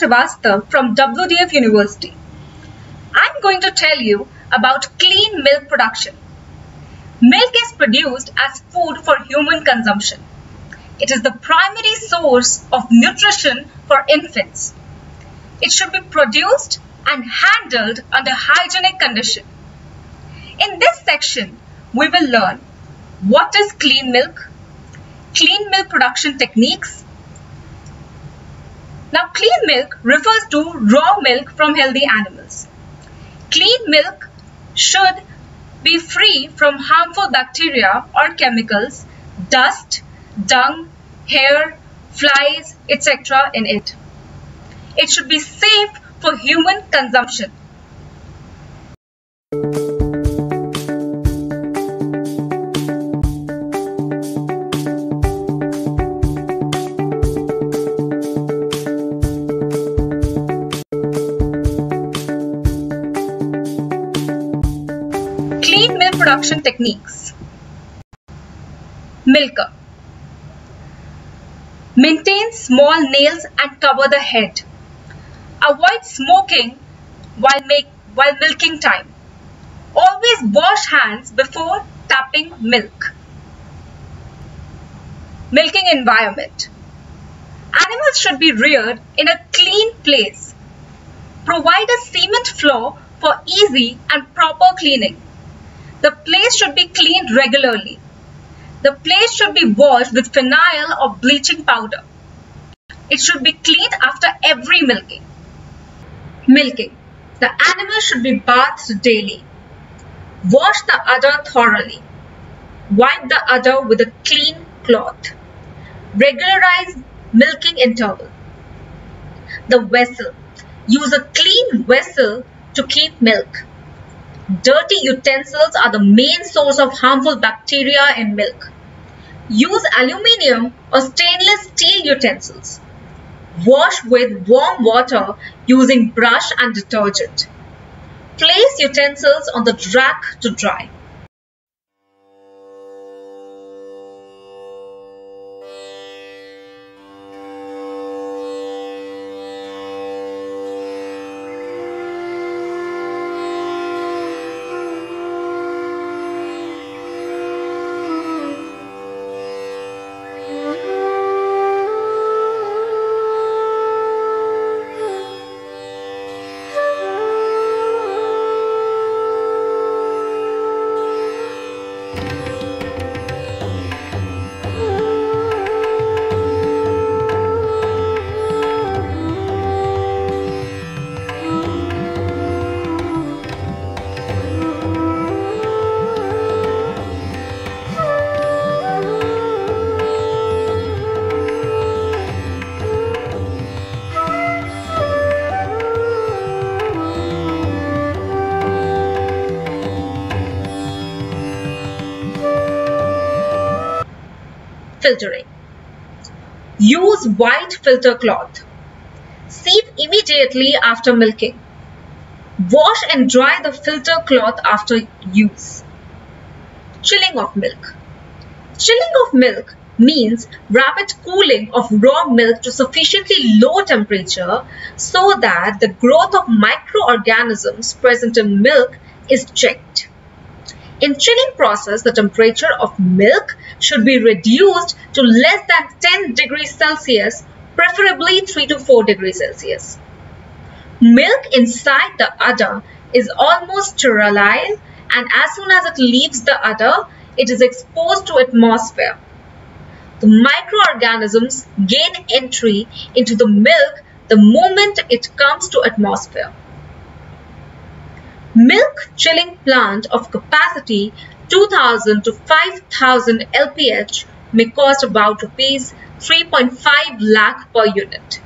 Srivastav from WDF University. I'm going to tell you about clean milk production. Milk is produced as food for human consumption. It is the primary source of nutrition for infants. It should be produced and handled under hygienic conditions. In this section, we will learn what is clean milk production techniques. Now, clean milk refers to raw milk from healthy animals. Clean milk should be free from harmful bacteria or chemicals, dust, dung, hair, flies, etc. in it. It should be safe for human consumption. Clean milk production techniques. Milker. Maintain small nails and cover the head. Avoid smoking while milking time. Always wash hands before tapping milk. Milking environment. Animals should be reared in a clean place. Provide a cement floor for easy and proper cleaning. The place should be cleaned regularly. The place should be washed with phenyl or bleaching powder. It should be cleaned after every milking. Milking. The animal should be bathed daily. Wash the udder thoroughly. Wipe the udder with a clean cloth. Regularize milking interval. The vessel. Use a clean vessel to keep milk. Dirty utensils are the main source of harmful bacteria in milk. Use aluminium or stainless steel utensils. Wash with warm water using brush and detergent. Place utensils on the rack to dry. Filtering. Use white filter cloth. Sieve immediately after milking. Wash and dry the filter cloth after use. Chilling of milk. Chilling of milk means rapid cooling of raw milk to sufficiently low temperature so that the growth of microorganisms present in milk is checked. In chilling process, the temperature of milk should be reduced to less than 10 degrees Celsius, preferably 3 to 4 degrees Celsius. Milk inside the udder is almost sterile, and as soon as it leaves the udder, it is exposed to atmosphere. The microorganisms gain entry into the milk the moment it comes to atmosphere. Milk chilling plant of capacity 2000 to 5000 LPH may cost about Rs 3.5 lakh per unit.